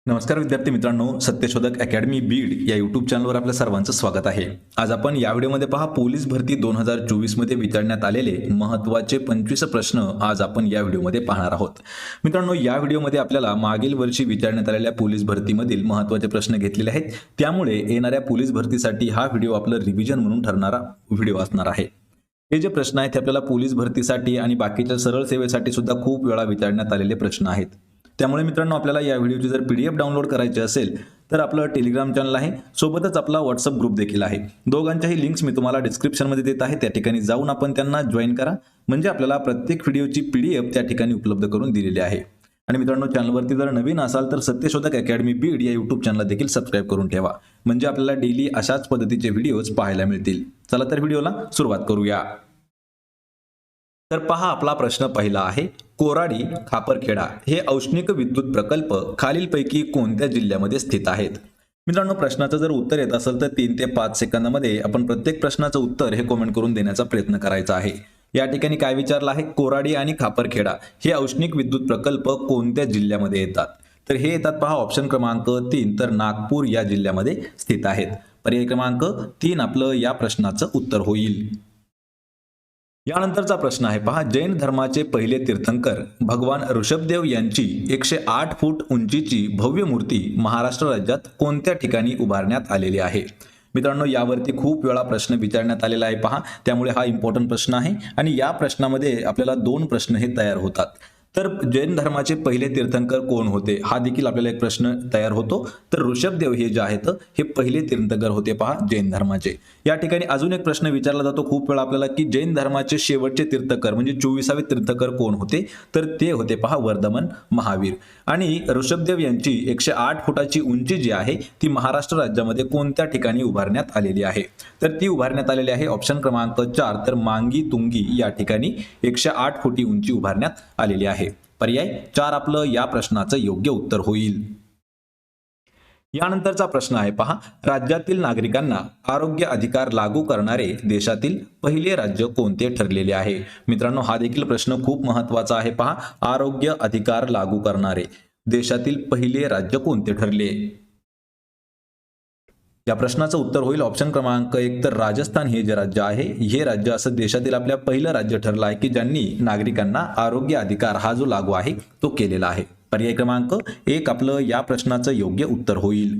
नमस्कार विद्यार्थी मित्रांनो, सत्यशोधक अकॅडमी बीड या यूट्यूब चॅनलवर आपल्या सर्वांचं स्वागत आहे। आज आपण या व्हिडिओमध्ये पहा पोलीस भरती 2024 मध्ये विचारण्यात आलेले महत्त्वाचे 25 प्रश्न आज आपण या व्हिडिओमध्ये पाहणार आहोत। मित्रांनो, या व्हिडिओमध्ये आपल्याला मागील वर्षी विचारण्यात आलेल्या पोलीस भरतीमधील महत्त्वाचे प्रश्न घेतलेले आहेत, त्यामुळे येणाऱ्या पोलीस भरतीसाठी हा व्हिडिओ आपलं रिव्हिजन म्हणून ठरणारा व्हिडिओ असणार आहे। हे जे प्रश्न आहेत ते आपल्याला पोलीस भरतीसाठी आणि बाकीच्या सरळ सेवेसाठी सुद्धा खूप वेळा विचारण्यात आलेले प्रश्न आहेत। त्यामुळे मित्रांनो, आपल्याला या व्हिडिओची जर पीडीएफ डाउनलोड करायची असेल तर आपलं टेलिग्राम चॅनल आहे, सोबतच आपला व्हॉट्सअप ग्रुप देखील आहे। दोघांच्याही लिंक्स मी तुम्हाला डिस्क्रिप्शनमध्ये देत आहे, त्या ठिकाणी जाऊन आपण त्यांना जॉईन करा, म्हणजे आपल्याला प्रत्येक व्हिडिओची पीडीएफ त्या ठिकाणी उपलब्ध करून दिलेली आहे। आणि मित्रांनो, चॅनलवरती जर नवीन असाल तर सत्यशोधक अकॅडमी बीड या यूट्यूब चॅनलला देखील सबस्क्राईब करून ठेवा, म्हणजे आपल्याला डेली अशाच पद्धतीचे व्हिडिओज पाहायला मिळतील। चला तर व्हिडिओला सुरुवात करूया। तर पहा, आपला प्रश्न पहिला आहे, कोराडी खापरखेडा हे औष्णिक विद्युत प्रकल्प खालीलपैकी कोणत्या जिल्ह्यामध्ये स्थित आहेत? मित्रांनो, प्रश्नाचं जर उत्तर येत असेल तर 3 ते 5 सेकंदामध्ये आपण प्रत्येक प्रश्नाचं उत्तर हे कमेंट करून देण्याचा प्रयत्न करायचा आहे। या ठिकाणी काय विचारलं आहे? कोराडी आणि खापरखेडा हे औष्णिक विद्युत प्रकल्प कोणत्या जिल्ह्यामध्ये येतात? तर हे येतात पहा ऑप्शन क्रमांक 3, तर नागपूर या जिल्ह्यामध्ये स्थित आहेत। पर्याय क्रमांक 3 आपलं या प्रश्नाचं उत्तर होईल। यानंतरचा प्रश्न आहे पहा, जैन धर्माचे पहिले तीर्थंकर भगवान ऋषभदेव यांची 108 फूट उंचीची भव्य मूर्ती महाराष्ट्र राज्यात कोणत्या ठिकाणी उभारण्यात आलेली आहे? मित्रांनो, यावरती खूप वेळा प्रश्न विचारण्यात आलेला आहे पहा, त्यामुळे हा इम्पॉर्टंट प्रश्न आहे आणि या प्रश्नामध्ये आपल्याला 2 प्रश्न हे तयार होतात। तर जैन धर्माचे पहिले तीर्थंकर कोण होते हा देखील आपल्याला एक प्रश्न तयार होतो। तर ऋषभदेव हे जे आहेत हे पहिले तीर्थंकर होते पहा जैन धर्माचे। या ठिकाणी अजून एक प्रश्न विचारला जातो खूप वेळा आपल्याला की जैन धर्माचे शेवटचे तीर्थंकर म्हणजे 24वे तीर्थंकर कोण होते? तर ते होते पहा वर्धमान महावीर। आणि ऋषभदेव यांची 108 फुटाची उंची जी आहे ती महाराष्ट्र राज्यामध्ये कोणत्या ठिकाणी उभारण्यात आलेली आहे? तर ती उभारण्यात आलेली आहे ऑप्शन क्रमांक 4, तर मांगी तुंगी या ठिकाणी 108 फुटी उंची उभारण्यात आलेली आहे। पर्याय 4 आपलं या प्रश्नाचं योग्य उत्तर होईल। यानंतरचा प्रश्न आहे पहा, राज्यातील नागरिकांना आरोग्य अधिकार लागू करणारे देशातील पहिले राज्य कोणते ठरलेले आहे? मित्रांनो, हा देखील प्रश्न खूप महत्त्वाचा आहे पहा, आरोग्य अधिकार लागू करणारे देशातील पहिले राज्य कोणते ठरले? या प्रश्नाचं उत्तर होईल ऑप्शन क्रमांक 1, तर राजस्थान हे जे राज्य आहे हे राज्य असं देशातील आपल्या पहिलं राज्य ठरलं आहे की ज्यांनी नागरिकांना आरोग्य अधिकार हा जो लागू आहे तो केलेला आहे। पर्याय क्रमांक 1 आपलं या प्रश्नाचं योग्य उत्तर होईल।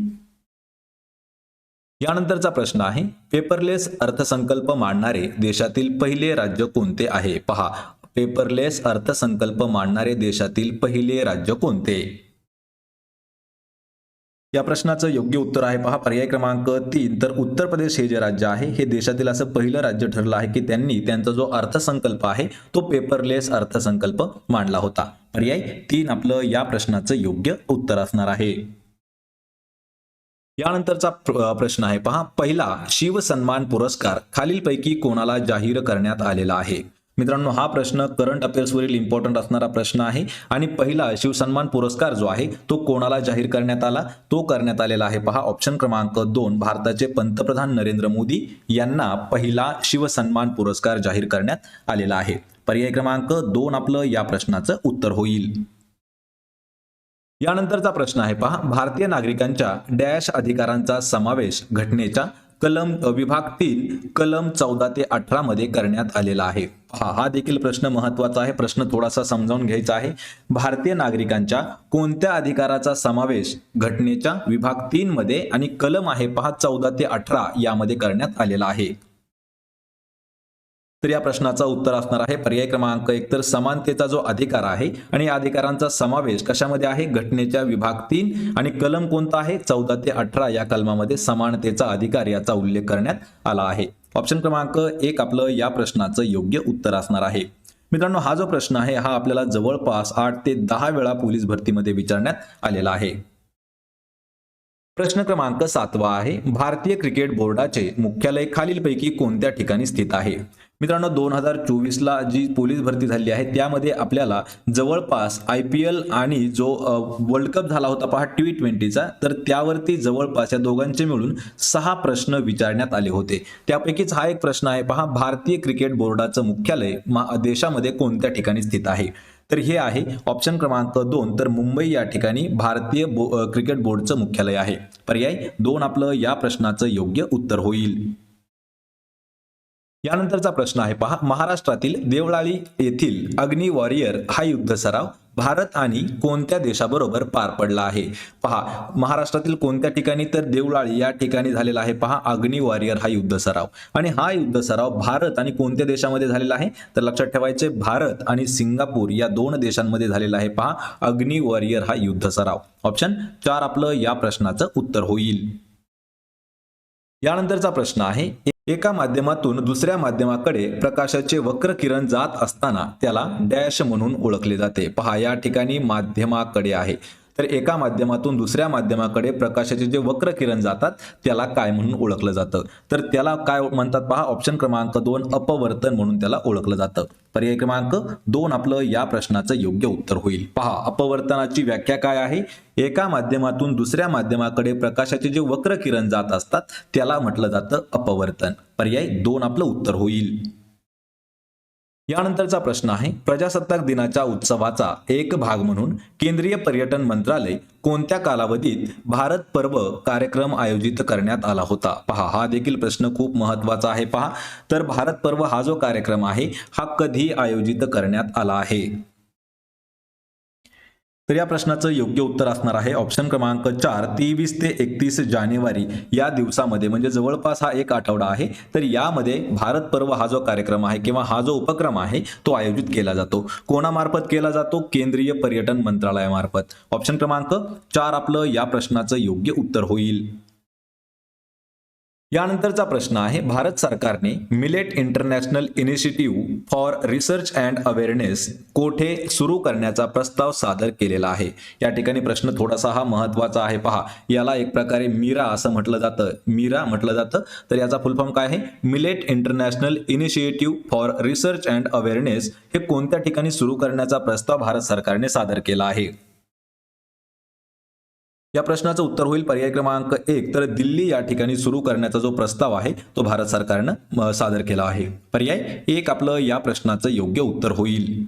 यानंतरचा प्रश्न आहे, पेपरलेस अर्थसंकल्प मांडणारे देशातील पहिले राज्य कोणते आहे? पहा, पेपरलेस अर्थसंकल्प मांडणारे देशातील पहिले राज्य कोणते? या प्रश्नाचं योग्य उत्तर आहे पहा पर्याय क्रमांक 3, तर उत्तर प्रदेश हे जे राज्य आहे हे देशातील असं पहिलं राज्य ठरलं आहे की त्यांनी त्यांचा जो अर्थसंकल्प आहे तो पेपरलेस अर्थसंकल्प मांडला होता। पर्याय 3 आपलं या प्रश्नाचं योग्य उत्तर असणार आहे। यानंतरचा प्रश्न आहे पहा, पहिला शिवसन्मान पुरस्कार खालीलपैकी कोणाला जाहीर करण्यात आलेला आहे? मित्रांनो, हा प्रश्न करंट अफेअर्सवरील इम्पॉर्टंट असणारा प्रश्न आहे आणि पहिला शिवसन्मान पुरस्कार जो आहे तो कोणाला जाहीर करण्यात आला? तो करण्यात आलेला आहे पहा ऑप्शन क्रमांक 2, भारताचे पंतप्रधान नरेंद्र मोदी यांना पहिला शिवसन्मान पुरस्कार जाहीर करण्यात आलेला आहे। पर्याय क्रमांक 2 आपलं या प्रश्नाचं उत्तर होईल। यानंतरचा प्रश्न आहे पहा, भारतीय नागरिकांच्या डॅश अधिकारांचा समावेश घटनेच्या कलम विभाग 3 कलम 14 ते 18 मध्ये करण्यात आलेला आहे। हा देखील प्रश्न महत्त्वाचा आहे, प्रश्न थोडासा समजावून घ्यायचा आहे। भारतीय नागरिकांच्या कोणत्या अधिकाराचा समावेश घटनेच्या विभाग 3 मध्ये आणि कलम आहे पहा 14 ते 18 यामध्ये करण्यात आलेला आहे? तर या प्रश्नाचा उत्तर असणार आहे पर्याय क्रमांक 1, तर समानतेचा जो अधिकार आहे आणि या अधिकारांचा समावेश कशामध्ये आहे? घटनेच्या विभाग 3 आणि कलम कोणता आहे? 14 ते 18 या कलमामध्ये समानतेचा अधिकार याचा उल्लेख करण्यात आला आहे। ऑप्शन क्रमांक 1 आपलं या प्रश्नाचं योग्य उत्तर असणार आहे। मित्रांनो, हा जो प्रश्न आहे हा आपल्याला जवळपास 8 ते 10 वेळा पोलीस भरतीमध्ये विचारण्यात आलेला आहे। प्रश्न क्रमांक 7 आहे, भारतीय क्रिकेट बोर्डाचे मुख्यालय खालीलपैकी कोणत्या ठिकाणी स्थित आहे? मित्रांनो, 2024 ला जी पोलीस भरती झाली आहे त्यामध्ये आपल्याला जवळपास IPL आणि जो वर्ल्ड कप झाला होता पहा T20चा, तर त्यावरती जवळपास या दोघांचे मिळून 6 प्रश्न विचारण्यात आले होते। त्यापैकीच हा एक प्रश्न आहे पहा, भारतीय क्रिकेट बोर्डाचं मुख्यालय देशामध्ये कोणत्या ठिकाणी स्थित आहे? तर हे आहे ऑप्शन क्रमांक 2, तर मुंबई या ठिकाणी भारतीय क्रिकेट बोर्डचं मुख्यालय आहे. पर्याय 2 आपलं या प्रश्नाचं योग्य उत्तर होईल. यानंतरचा प्रश्न आहे पहा, महाराष्ट्रातील देवळाली येथील अग्नी वॉरियर हा युद्ध सराव भारत आणि कोणत्या देशाबरोबर पार पडला आहे? पहा, महाराष्ट्रातील कोणत्या ठिकाणी, तर देवळाली या ठिकाणी झालेला आहे पहा अग्नी वॉरियर हा युद्ध सराव. आणि हा युद्ध सराव भारत आणि कोणत्या देशामध्ये झालेला आहे? तर लक्षात ठेवायचे, भारत आणि सिंगापूर या 2 देशांमध्ये झालेला आहे पहा अग्नी वॉरियर हा युद्ध सराव. ऑप्शन 4 आपलं या प्रश्नाचं उत्तर होईल. यानंतरचा प्रश्न आहे, एका माध्यमातून दुसऱ्या माध्यमाकडे प्रकाशाचे वक्र किरण जात असताना त्याला डॅश म्हणून ओळखले जाते. पहा, या ठिकाणी माध्यमाकडे आहे, तर एका माध्यमातून दुसऱ्या माध्यमाकडे प्रकाशाचे जे वक्र किरण जातात त्याला काय म्हणून ओळखलं जातं? तर त्याला काय म्हणतात पहा, ऑप्शन क्रमांक 2 अपवर्तन म्हणून त्याला ओळखलं जातं. पर्याय क्रमांक 2 आपलं या प्रश्नाचं योग्य उत्तर होईल. पहा, अपवर्तनाची व्याख्या काय आहे? एका माध्यमातून दुसऱ्या माध्यमाकडे प्रकाशाचे जे वक्र किरण जात असतात त्याला म्हटलं जातं अपवर्तन. पर्याय 2 आपलं उत्तर होईल. यानंतरचा प्रश्न आहे, प्रजासत्ताक दिनाच्या उत्सवाचा एक भाग म्हणून केंद्रीय पर्यटन मंत्रालय कोणत्या कालावधीत भारत पर्व कार्यक्रम आयोजित करण्यात आला होता? पहा, हा देखील प्रश्न खूप महत्वाचा आहे. पहा, तर भारत पर्व हा जो कार्यक्रम आहे हा कधी आयोजित करण्यात आला आहे? तर या प्रश्नाचं योग्य उत्तर असणार आहे ऑप्शन क्रमांक 4, 23 ते 31 जानेवारी या दिवसामध्ये, म्हणजे जवळपास हा एक आठवडा आहे. तर यामध्ये भारत पर्व हा जो कार्यक्रम आहे किंवा हा जो उपक्रम आहे तो आयोजित केला जातो. कोणामार्फत केला जातो? केंद्रीय पर्यटन मंत्रालयामार्फत. ऑप्शन क्रमांक 4 आपलं या प्रश्नाचं योग्य उत्तर होईल. यानंतरचा प्रश्न आहे, भारत सरकारने millet international initiative for research and awareness कोठे सुरू करण्याचा प्रस्ताव सादर केलेला आहे? या ठिकाणी प्रश्न थोडासा हा महत्वाचा आहे. पहा, याला एक प्रकारे मीरा असं म्हटलं जातं, मीरा म्हटलं जातं. तर याचा फुल फॉर्म काय आहे? Millet international initiative for research and awareness हे कोणत्या ठिकाणी सुरू करण्याचा प्रस्ताव भारत सरकारने सादर केला आहे? या प्रश्नाचं उत्तर होईल पर्याय क्रमांक 1, तर दिल्ली या ठिकाणी सुरू करण्याचा जो प्रस्ताव आहे तो भारत सरकारनं सादर केला आहे. पर्याय 1 आपलं या प्रश्नाचं योग्य उत्तर होईल.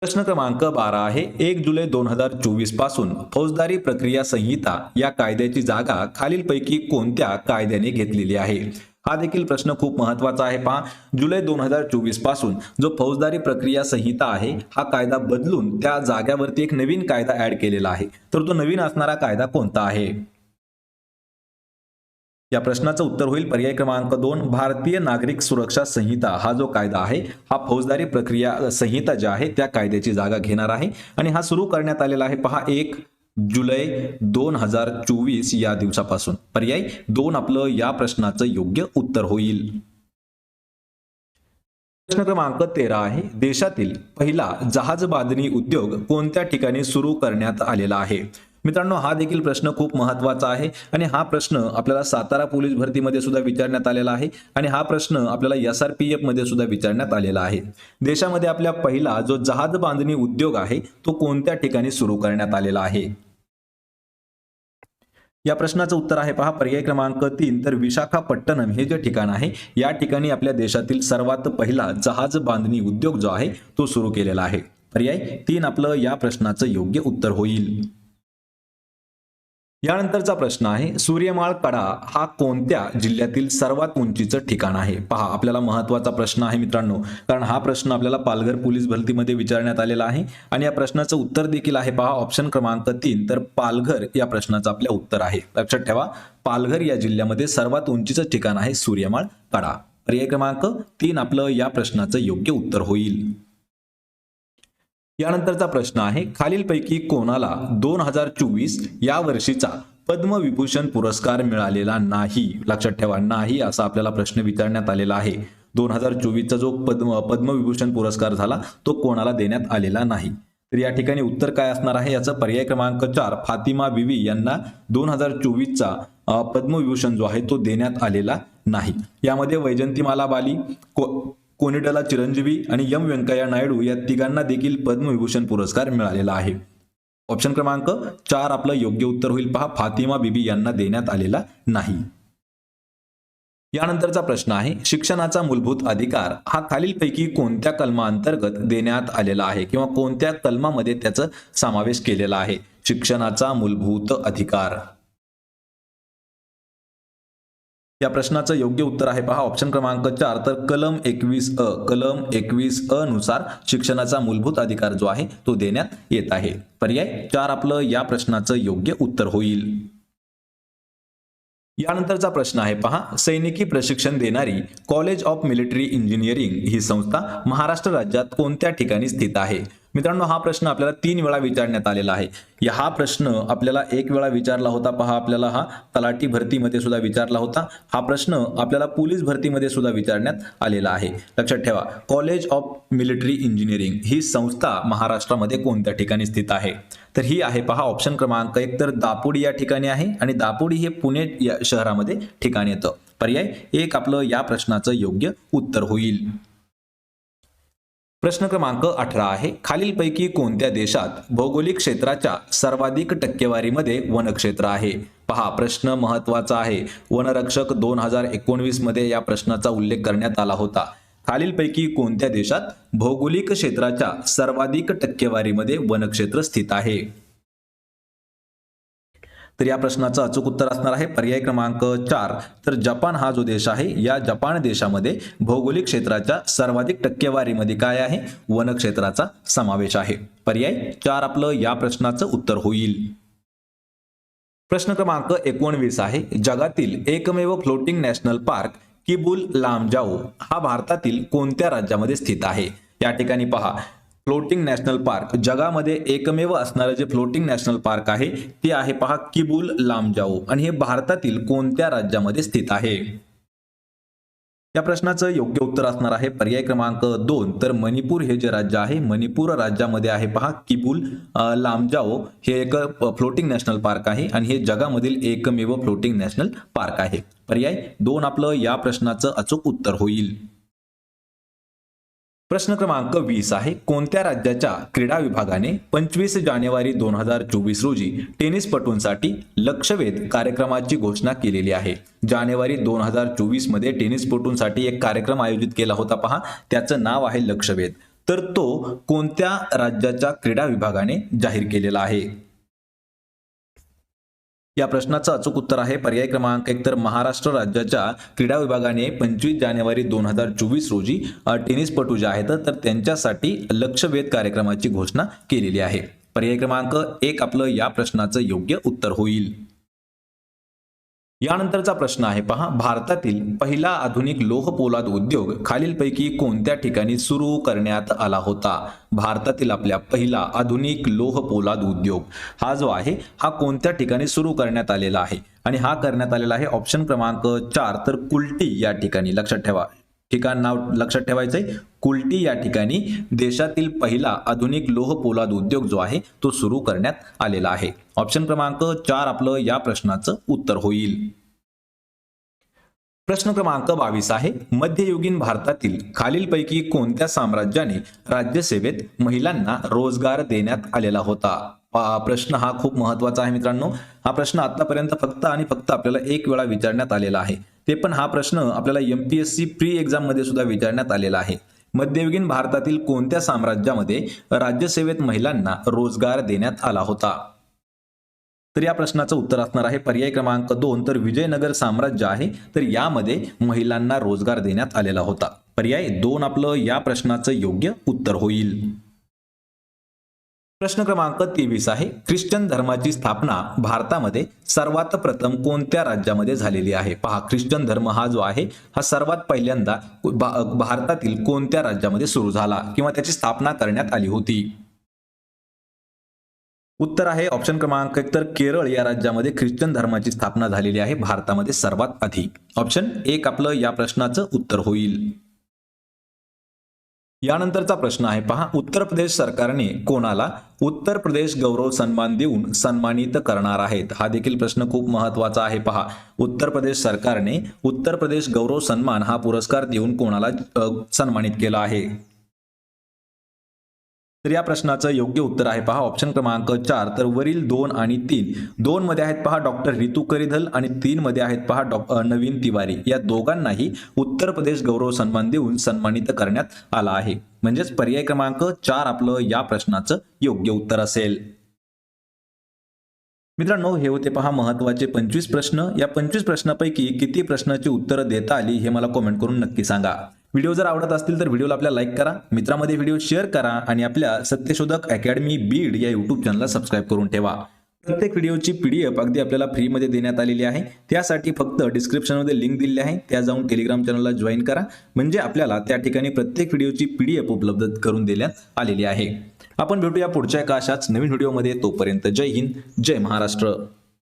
प्रश्न क्रमांक 12 आहे, 1 जुलै 2024 पासून फौजदारी प्रक्रिया संहिता या कायद्याची जागा खालीलपैकी कोणत्या कायद्याने घेतलेली आहे? हा देखील प्रश्न खूप महत्वाचा आहे. पहा, जुलै 2024 पासून जो फौजदारी प्रक्रिया संहिता आहे हा कायदा बदलून त्या जाग्यावरती एक नवीन कायदा ऍड केलेला आहे. तर तो नवीन असणारा कायदा कोणता आहे? या प्रश्नाचं उत्तर होईल पर्याय क्रमांक 2, भारतीय नागरिक सुरक्षा संहिता हा जो कायदा आहे हा फौजदारी प्रक्रिया संहिता जी आहे त्या कायद्याची जागा घेणार आहे. आणि हा सुरू करण्यात आलेला आहे पहा 1 जुलै 2024 या दिवसापासून. पर्याय 2 आपलं या प्रश्नाचं योग्य उत्तर होईल. प्रश्न क्रमांक 13 आहे, देशातील पहिला जहाज बांधणी उद्योग कोणत्या ठिकाणी सुरू करण्यात आलेला आहे? मित्रांनो, हा देखील प्रश्न खूप महत्वाचा आहे आणि हा प्रश्न आपल्याला सातारा पोलीस भरतीमध्ये सुद्धा विचारण्यात आलेला आहे आणि हा प्रश्न आपल्याला SRPF मध्ये सुद्धा विचारण्यात आलेला आहे. देशामध्ये आपल्या पहिला जो जहाज बांधणी उद्योग आहे तो कोणत्या ठिकाणी सुरू करण्यात आलेला आहे? या प्रश्नाचं उत्तर आहे पहा पर्याय क्रमांक 3, तर विशाखापट्टणम हे जे ठिकाण आहे या ठिकाणी आपल्या देशातील सर्वात पहिला जहाज बांधणी उद्योग जो आहे तो सुरू केलेला आहे. पर्याय 3 आपलं या प्रश्नाचं योग्य उत्तर होईल. यानंतरचा प्रश्न आहे, सूर्यमाळ कडा हा कोणत्या जिल्ह्यातील सर्वात उंचीचं ठिकाण आहे? पहा, आपल्याला महत्वाचा प्रश्न आहे मित्रांनो, कारण हा प्रश्न आपल्याला पालघर पोलीस भरतीमध्ये विचारण्यात आलेला आहे आणि या प्रश्नाचं उत्तर देखील आहे पहा ऑप्शन क्रमांक 3, तर पालघर या प्रश्नाचं आपलं उत्तर आहे. लक्षात ठेवा, पालघर या जिल्ह्यामध्ये सर्वात उंचीचं ठिकाण आहे सूर्यमाळ कडा. पर्याय क्रमांक 3 आपलं या प्रश्नाचं योग्य उत्तर होईल. यानंतरचा प्रश्न आहे, खालीलपैकी कोणाला 2024 या वर्षीचा पद्मविभूषण पुरस्कार मिळालेला नाही? लक्षात ठेवा, नाही असा आपल्याला प्रश्न विचारण्यात आलेला आहे. 2024चा जो पद्मविभूषण पुरस्कार झाला तो कोणाला देण्यात आलेला नाही? तर या ठिकाणी उत्तर काय असणार आहे? याचा पर्याय क्रमांक 4, फातिमा बिवी यांना 2024चा पद्मविभूषण जो आहे तो देण्यात आलेला नाही. यामध्ये वैजंतीमाला बाली, कोनिडला चिरंजीवी आणि व्यंकय्या नायडू या तिघांना देखील पद्मविभूषण पुरस्कार मिळालेला आहे. ऑप्शन क्रमांक 4 आपलं योग्य उत्तर होईल पहा फातिमा बिबी यांना देण्यात आलेला नाही. यानंतरचा प्रश्न आहे, शिक्षणाचा मूलभूत अधिकार हा खालीलपैकी कोणत्या कलमाअंतर्गत देण्यात आलेला आहे किंवा कोणत्या कलमामध्ये त्याचा समावेश केलेला आहे? शिक्षणाचा मूलभूत अधिकार. या प्रश्नाचं योग्य उत्तर आहे पहा ऑप्शन क्रमांक 4 तर कलम 21 कलम 21 नुसार शिक्षणाचा मूलभूत अधिकार जो आहे तो देण्यात येत आहे. पर्याय 4 आपलं या प्रश्नाचं योग्य उत्तर होईल. यानंतरचा प्रश्न आहे पहा, सैनिकी प्रशिक्षण देणारी कॉलेज ऑफ मिलिटरी इंजिनिअरिंग ही संस्था महाराष्ट्र राज्यात कोणत्या ठिकाणी स्थित आहे? मित्रांनो, हा प्रश्न आपल्याला 3 वेळा विचारण्यात आलेला आहे. हा प्रश्न आपल्याला 1 वेळा विचारला होता पहा, आपल्याला हा तलाठी भरतीमध्ये सुद्धा विचारला होता. हा प्रश्न आपल्याला पोलीस भरतीमध्ये सुद्धा विचारण्यात आलेला आहे. लक्षात ठेवा, कॉलेज ऑफ मिलिटरी इंजिनिअरिंग ही संस्था महाराष्ट्रामध्ये कोणत्या ठिकाणी स्थित आहे? तर ही आहे पहा ऑप्शन क्रमांक 1 तर दापोडी या ठिकाणी आहे आणि दापोडी हे पुणे या शहरामध्ये ठिकाण येतं. पर्याय 1 आपलं या प्रश्नाचं योग्य उत्तर होईल. प्रश्न क्रमांक 18 आहे, खालीलपैकी कोणत्या देशात भौगोलिक क्षेत्राच्या सर्वाधिक टक्केवारीमध्ये वनक्षेत्र आहे? पहा, प्रश्न महत्वाचा आहे. वनरक्षक 2019 मध्ये या प्रश्नाचा उल्लेख करण्यात आला होता. खालीलपैकी कोणत्या देशात भौगोलिक क्षेत्राच्या सर्वाधिक टक्केवारीमध्ये वनक्षेत्र स्थित आहे? तर या प्रश्नाचं अचूक उत्तर असणार आहे पर्याय क्रमांक 4 तर जपान हा जो देश आहे, या जपान देशामध्ये भौगोलिक क्षेत्राच्या सर्वाधिक टक्केवारीमध्ये काय आहे? वनक्षेत्राचा समावेश आहे. पर्याय 4 आपलं या प्रश्नाचं उत्तर होईल. प्रश्न क्रमांक 19 आहे, जगातील एकमेव floating national park Keibul Lamjao हा भारतातील कोणत्या राज्यामध्ये स्थित आहे? या ठिकाणी पहा, फ्लोटिंग नॅशनल पार्क जगामध्ये एकमेव असणारे जे फ्लोटिंग नॅशनल पार्क आहे ते आहे पहा किबुल लामजाओ आणि हे भारतातील कोणत्या राज्यामध्ये स्थित आहे? या प्रश्नाचं योग्य उत्तर असणार आहे पर्याय क्रमांक 2 तर मणिपूर हे जे राज्य आहे, मणिपूर राज्यामध्ये आहे पहा किबुल लामजाओ हे एक फ्लोटिंग नॅशनल पार्क आहे आणि हे जगामधील एकमेव फ्लोटिंग नॅशनल पार्क आहे. पर्याय 2 आपलं या प्रश्नाचं अचूक उत्तर होईल. प्रश्न क्रमांक 20 आहे, कोणत्या राज्याच्या क्रीडा विभागाने 25 जानेवारी 2024 रोजी टेनिसपटूंसाठी लक्षवेध कार्यक्रमाची घोषणा केलेली आहे? जानेवारी 2024 मध्ये टेनिसपटूंसाठी एक कार्यक्रम आयोजित केला होता पहा, त्याचं नाव आहे लक्षवेध. तर तो कोणत्या राज्याच्या क्रीडा विभागाने जाहीर केलेला आहे? या प्रश्नाचं अचूक उत्तर आहे पर्याय क्रमांक 1 तर महाराष्ट्र राज्याच्या क्रीडा विभागाने 25 जानेवारी 2024 रोजी टेनिसपटू जे आहेत तर त्यांच्यासाठी लक्षवेध कार्यक्रमाची घोषणा केलेली आहे. पर्याय क्रमांक 1 आपलं या प्रश्नाचं योग्य उत्तर होईल. यानंतरचा प्रश्न आहे पहा, भारतातील पहिला आधुनिक लोह पोलाद उद्योग खालीलपैकी कोणत्या ठिकाणी सुरू करण्यात आला होता? भारतातील आपल्या पहिला आधुनिक लोह पोलाद उद्योग हा जो आहे हा कोणत्या ठिकाणी सुरू करण्यात आलेला आहे? आणि हा करण्यात आलेला आहे ऑप्शन क्रमांक 4 तर कुल्टी या ठिकाणी. लक्षात ठेवा, ठिकाण नाव लक्षात ठेवायचंय, कुल्टी या ठिकाणी देशातील पहिला आधुनिक लोह पोलाद उद्योग जो आहे तो सुरू करण्यात आलेला आहे. ऑप्शन क्रमांक 4 आपलं या प्रश्नाचं उत्तर होईल. प्रश्न क्रमांक 22 आहे, मध्ययुगीन भारतातील खालीलपैकी कोणत्या साम्राज्याने राज्यसेवेत महिलांना रोजगार देण्यात आलेला होता? प्रश्न हा खूप महत्वाचा आहे मित्रांनो. हा प्रश्न आतापर्यंत फक्त आणि फक्त आपल्याला 1 वेळा विचारण्यात आलेला आहे. ते पण हा प्रश्न आपल्याला MPSC प्री एक्झाम मध्ये सुद्धा विचारण्यात आलेला आहे. मध्ययुगीन भारतातील कोणत्या साम्राज्यामध्ये राज्यसेवेत महिलांना रोजगार देण्यात आला होता? तर या प्रश्नाचं उत्तर असणार आहे पर्याय क्रमांक 2 तर विजयनगर साम्राज्य आहे तर यामध्ये महिलांना रोजगार देण्यात आलेला होता. पर्याय 2 आपलं या प्रश्नाचं योग्य उत्तर होईल. प्रश्न क्रमांक 23 आहे, ख्रिश्चन धर्माची स्थापना भारतामध्ये सर्वात प्रथम कोणत्या राज्यामध्ये झालेली आहे? पहा, ख्रिश्चन धर्म हा जो आहे हा सर्वात पहिल्यांदा भारतातील कोणत्या राज्यामध्ये सुरू झाला किंवा त्याची स्थापना करण्यात आली होती? उत्तर आहे ऑप्शन क्रमांक 1 तर केरळ या राज्यामध्ये ख्रिश्चन धर्माची स्थापना झालेली आहे भारतामध्ये सर्वात आधी. ऑप्शन 1 आपलं या प्रश्नाचं उत्तर होईल. यानंतरचा प्रश्न आहे पहा, उत्तर प्रदेश सरकारने कोणाला उत्तर प्रदेश गौरव सन्मान देऊन सन्मानित करणार आहेत? हा देखील प्रश्न खूप महत्वाचा आहे पहा. उत्तर प्रदेश सरकारने उत्तर प्रदेश गौरव सन्मान हा पुरस्कार देऊन कोणाला सन्मानित केला आहे? तर या प्रश्नाचं योग्य उत्तर आहे पहा ऑप्शन क्रमांक 4. तर वरील 2 आणि 3, 2 मध्ये आहेत पहा डॉक्टर रितू करिधल आणि 3 मध्ये आहेत पहा नवीन तिवारी. या दोघांनाही उत्तर प्रदेश गौरव सन्मान देऊन सन्मानित करण्यात आला आहे. म्हणजेच पर्याय क्रमांक 4 आपलं या प्रश्नाचं योग्य उत्तर असेल. मित्रांनो, हे होते पहा महत्त्वाचे 25 प्रश्न. या 25 प्रश्नापैकी किती प्रश्नाची उत्तरं देता आली हे मला कमेंट करून नक्की सांगा. व्हिडिओ जर आवडत असतील तर व्हिडिओला आपल्या लाईक करा, मित्रांमध्ये व्हिडिओ शेअर करा आणि आपल्या सत्यशोधक अकॅडमी बीड या YouTube चॅनलला सबस्क्राईब करून ठेवा. प्रत्येक व्हिडिओची PDF अगदी आपल्याला फ्रीमध्ये देण्यात आलेली आहे. त्यासाठी फक्त डिस्क्रिप्शनमध्ये लिंक दिलेली आहे, त्या जाऊन टेलिग्राम चॅनलला जॉईन करा. म्हणजे आपल्याला त्या ठिकाणी प्रत्येक व्हिडिओची PDF उपलब्ध करून देण्यात आलेली आहे. आपण भेटूया पुढच्या एका अशाच नवीन व्हिडिओमध्ये. तोपर्यंत जय हिंद, जय महाराष्ट्र.